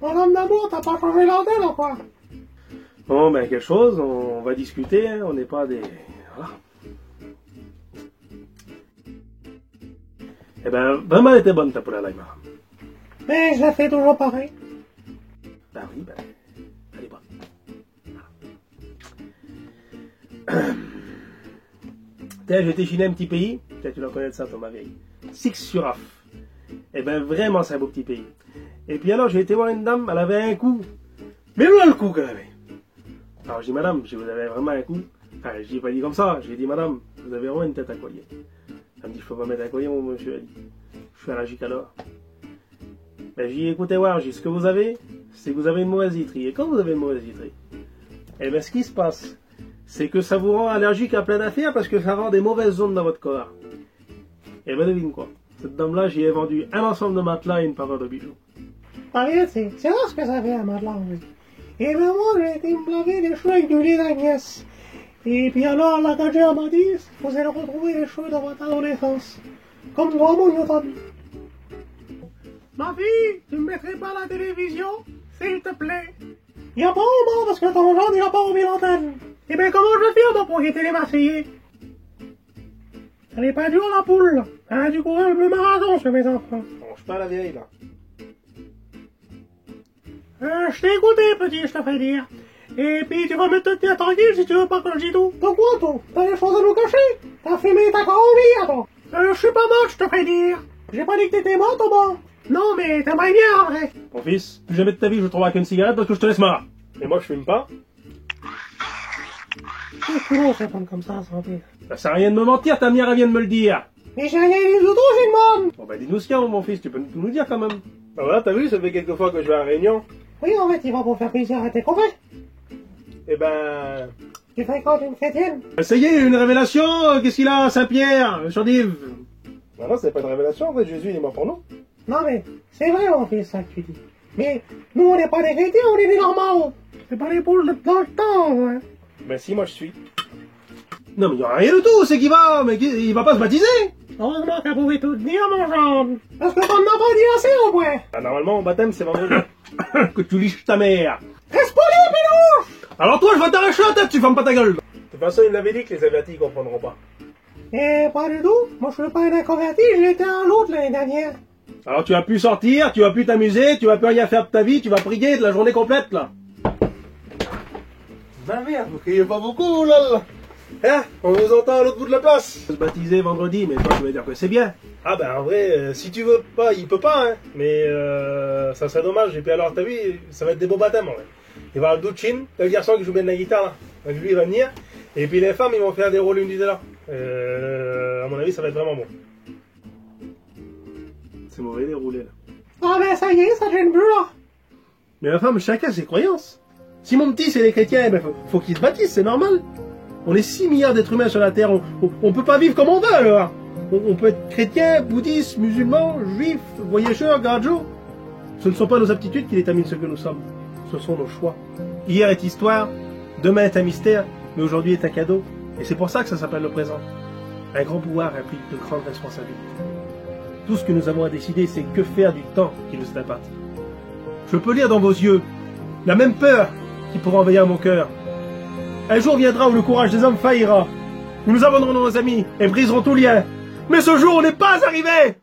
Mon homme d'amour, t'as pas changé l'antenne ou quoi? Bon, ben, quelque chose, on va discuter, hein, on n'est pas des... Voilà. Eh ben, vraiment, elle était bonne, ta poule à l'ail, madame. Mais je la fais toujours pareil. Ben oui, ben, elle est bonne. Voilà. Tiens, j'ai été chiner un petit pays, peut-être tu dois connaître ça, Thomas Vieille. Six-sur-Af. Eh ben, vraiment, c'est un beau petit pays. Et puis alors, j'ai été voir une dame, elle avait un coup. Mais voilà le coup qu'elle avait. Alors, je dis, madame, si vous avez vraiment un coup, enfin, je dis pas dit comme ça, j'ai dit, madame, vous avez vraiment une tête à collier. Elle me dit, je peux pas mettre un collier, mon monsieur. Elle dit, je suis allergique alors. Ben, j'ai dit, écoutez, voir, j'ai dit, ce que vous avez, c'est que vous avez une mauvaise literie. Et quand vous avez une mauvaise literie, eh ben, ce qui se passe, c'est que ça vous rend allergique à plein d'affaires parce que ça rend des mauvaises ondes dans votre corps. Et ben, devine quoi. Cette dame-là, j'y ai vendu un ensemble de matelas et une parure de bijoux. Pareil, c'est là ce que ça fait à Madeleine, oui. Et ben moi, j'ai été me laver les cheveux avec du lait d'Agnès. Et puis alors, la gadget m'a dit, vous allez retrouver les cheveux dans votre adolescence. Comme moi, mon Newton. Ma fille, tu me mettrais pas à la télévision, s'il te plaît? Y a pas un moment parce que ton genre, il a pas envie l'antenne. Eh ben, comment je vais faire donc, pour quitter les Marseillais? Elle est pas dure, la poule. Elle a du courage le marathon sur mes enfants. Mange pas la vieille, là. Je t'ai écouté, petit, je te fais dire. Et puis, tu vas me tenir tranquille si tu veux pas que je dise tout. Pourquoi, toi? T'as des choses à nous cacher? T'as fumé ta envie, toi. Je suis pas mort, je te fais dire. J'ai pas dit que t'étais mort, Thomas. Non, mais t'aimerais bien, en vrai. Mon fils, plus jamais de ta vie je trouverai avec une cigarette parce que je te laisse marre. Et moi, je fume pas. C'est long, ça tombe comme ça, sans pire. Ça sert à rien de me mentir, ta mère, elle vient de me le dire. Mais j'ai rien dit du tout, Gilman. Bon, ben, dis-nous ce qu'il y a, mon fils, tu peux tout nous dire quand même. Ben voilà, t'as vu, ça fait quelques fois que je vais à la Réunion. Oui, en fait, il va pour faire plaisir à tes copains. Eh ben... Tu fréquentes une chrétienne? Ça y est, une révélation, qu'est-ce qu'il a, Saint-Pierre, Chandive? Ben non, c'est pas une révélation, en fait, Jésus, il est mort pour nous. Non, mais c'est vrai, mon fils, ça que tu dis. Mais nous, on n'est pas des chrétiens, on est des normaux. C'est pas les poules de dans le temps, ouais. Ben si, moi je suis. Non, mais il y a rien du tout, c'est qu'il va, mais il va pas se baptiser. Heureusement qu'elle pouvait tout dire, mon genre. Parce que t'en as pas dit assez, au moins. Ben, normalement, au baptême, c'est vendredi. Que tu liches ta mère. Reste poli, Pélouche. Alors toi, je vais t'arracher la tête, tu fermes pas ta gueule. De toute façon, il m'avait dit que les Asiatiques comprendront pas. Eh, pas du tout. Moi, je suis pas un inconverti, j'ai été un l'autre l'année dernière. Alors tu vas plus sortir, tu vas plus t'amuser, tu vas plus rien faire de ta vie, tu vas prier de la journée complète, là. Ben merde, vous criez pas beaucoup, là. Hein? On vous entend à l'autre bout de la place. Se baptiser vendredi, mais toi, tu veux dire que c'est bien. Ah ben en vrai, si tu veux pas, il peut pas, hein. Mais ça serait dommage. Et puis alors, t'as vu, ça va être des beaux baptêmes, en vrai. Il va y avoir le Duchin, le garçon qui joue bien de la guitare, là. Donc lui, il va venir. Et puis les femmes, ils vont faire des rôles une du là. À mon avis, ça va être vraiment bon. C'est mauvais les roulés, là. Ah, ben, ça y est, ça gêne plus, là. Mais ma femme, chacun ses croyances. Si mon petit, c'est les chrétiens, ben faut qu'ils se baptisent, c'est normal. On est 6 milliards d'êtres humains sur la Terre, on peut pas vivre comme on veut, alors. On peut être chrétien, bouddhiste, musulman, juif, voyageur, garjo. Ce ne sont pas nos aptitudes qui déterminent ce que nous sommes. Ce sont nos choix. Hier est histoire, demain est un mystère, mais aujourd'hui est un cadeau. Et c'est pour ça que ça s'appelle le présent. Un grand pouvoir implique de grandes responsabilités. Tout ce que nous avons à décider, c'est que faire du temps qui nous est imparti. Je peux lire dans vos yeux la même peur qui pourra envahir mon cœur. Un jour viendra où le courage des hommes faillira. Où nous abandonnerons nos amis et briserons tout lien. Mais ce jour n'est pas arrivé.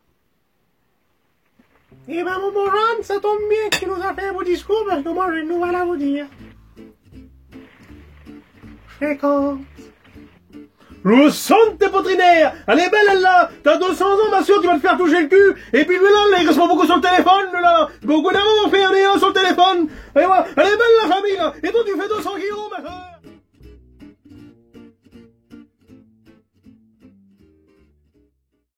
Eh ben, mon bon Jean, ça tombe bien que tu nous as fait un beau discours parce que moi, j'ai une nouvelle à vous dire. Fréquente. Le son de tes potrinaires. Elle est belle, elle, là. T'as 200 ans, ma soeur, tu vas te faire toucher le cul. Et puis, lui, là, il reste pas beaucoup sur le téléphone, lui, là. Beaucoup d'avant, on fait un sur le téléphone. Allez, voir. Elle est belle, la femme.